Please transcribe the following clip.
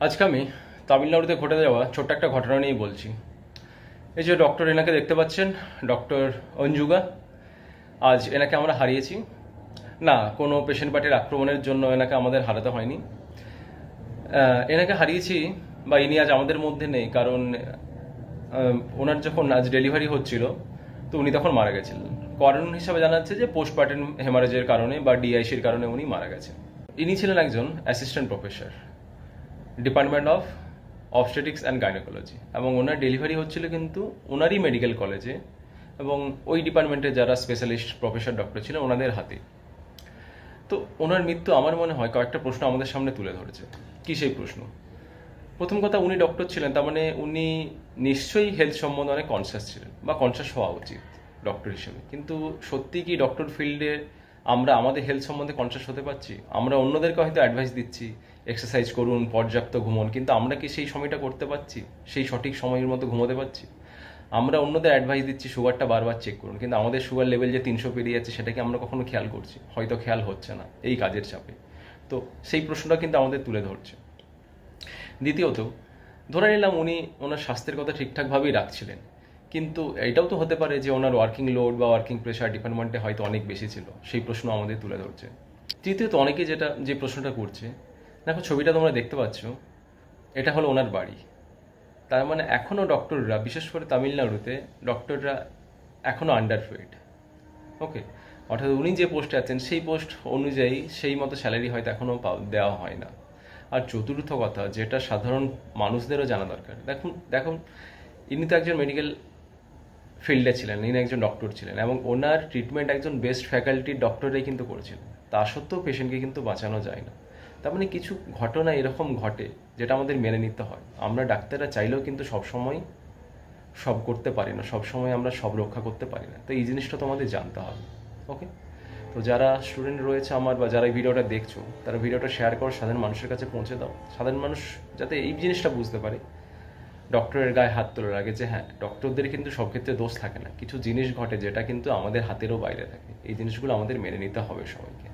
আজকে আমি তামিলনাড়ুতে ঘটে যাওয়া ছোট্ট একটা ঘটনা নিয়েই বলছি। এই যে ডক্টর এনাকে দেখতে পাচ্ছেন, ডক্টর অঞ্জুগা। আজ এনাকে আমরা হারিয়েছি। না, কোনো পেশেন্ট পার্টির আক্রমণের জন্য এনাকে আমাদের হারাতে হয়নি। এনাকে হারিয়েছি বা ইনি আজ আমাদের মধ্যে নেই কারণ ওনার যখন আজ ডেলিভারি হচ্ছিল তো উনি তখন মারা গেছিলেন। কারণ হিসাবে জানা যাচ্ছে যে পোস্টপার্টাম হেমারেজের কারণে বা ডিআইসির কারণে উনি মারা গেছেন। ইনি ছিলেন একজন assistant professor, department of obstetrics and gynaecology, এবং ওনার ডেলিভারি হচ্ছিল কিন্তু ওনারই মেডিকেল কলেজে এবং ওই ডিপার্টমেন্টে যারা স্পেশালিস্ট প্রফেসর ডক্টর ছিলেন ওনাদের হাতে। তো ওনার মৃত্যু আমার মনে হয় কয়েকটা প্রশ্ন আমাদের সামনে তুলে ধরেছে। কি সেই প্রশ্ন? প্রথম কথা, উনি ডক্টর ছিলেন, তার মানে উনি নিশ্চয়ই হেলথ সম্বন্ধে অনেক কনসিয়াস ছিলেন বা কনসিয়াস হওয়া উচিত ডক্টর হিসেবে। কিন্তু সত্যি কি ডক্টর ফিল্ডে আমরা আমাদের হেলথ সম্বন্ধে কনসিয়াস হতে পারছি? আমরা অন্যদেরকে হয়তো অ্যাডভাইস দিচ্ছি এক্সারসাইজ করুন, পর্যাপ্ত ঘুমন, কিন্তু আমরা কি সেই সময়টা করতে পারছি? সেই সঠিক সময়ের মতো ঘুমোতে পারছি? আমরা অন্যদের অ্যাডভাইস দিচ্ছি সুগারটা বারবার চেক করুন, কিন্তু আমাদের সুগার লেভেল যে 300 পেরিয়ে যাচ্ছে সেটা কি আমরা কখনো খেয়াল করছি? হয়তো খেয়াল হচ্ছে না এই কাজের চাপে। তো সেই প্রশ্নটা কিন্তু আমাদের তুলে ধরছে। দ্বিতীয়ত, ধরে নিলাম উনি ওনার স্বাস্থ্যের কথা ঠিকঠাকভাবেই রাখছিলেন, কিন্তু এটাও তো হতে পারে যে ওনার ওয়ার্কিং লোড বা ওয়ার্কিং প্রেশার ডিপার্টমেন্টে হয়তো অনেক বেশি ছিল, সেই প্রশ্ন আমাদের তুলে ধরছে। তৃতীয়ত, অনেকে যে প্রশ্নটা করছে, দেখো ছবিটা তোমরা দেখতে পাচ্ছ, এটা হলো ওনার বাড়ি। তার মানে এখনও ডক্টররা, বিশেষ করে তামিলনাড়ুতে ডক্টররা এখনও আন্ডারপেড। ওকে, অর্থাৎ উনি যে পোস্টে আছেন সেই পোস্ট অনুযায়ী সেই মতো স্যালারি হয়তো এখনও দেওয়া হয় না। আর চতুর্থ কথা, যেটা সাধারণ মানুষদেরও জানা দরকার, দেখুন দেখুন ইনি তো একজন মেডিকেল ফিল্ডে ছিলেন, ইনি একজন ডক্টর ছিলেন এবং ওনার ট্রিটমেন্ট একজন বেস্ট ফ্যাকাল্টির ডক্টরাই কিন্তু করেছিলেন। তা সত্ত্বেও পেশেন্টকে কিন্তু বাঁচানো যায় না। তার মানে কিছু ঘটনা এরকম ঘটে যেটা আমাদের মেনে নিতে হয়। আমরা ডাক্তাররা চাইলেও কিন্তু সবসময় সব করতে পারি না, সবসময় আমরা সব রক্ষা করতে পারি না। তো এই জিনিসটা তো আমাদের জানতে হবে। ওকে, তো যারা স্টুডেন্ট রয়েছে আমার বা যারা এই ভিডিওটা দেখছো, তারা ভিডিওটা শেয়ার করো, সাধারণ মানুষের কাছে পৌঁছে দাও। সাধারণ মানুষ যাতে এই জিনিসটা বুঝতে পারে ডক্টরের গায়ে হাত তোলার আগে, যে হ্যাঁ, ডক্টরদের কিন্তু সব ক্ষেত্রে দোষ থাকে না, কিছু জিনিস ঘটে যেটা কিন্তু আমাদের হাতেরও বাইরে থাকে। এই জিনিসগুলো আমাদের মেনে নিতে হবে সবাইকে।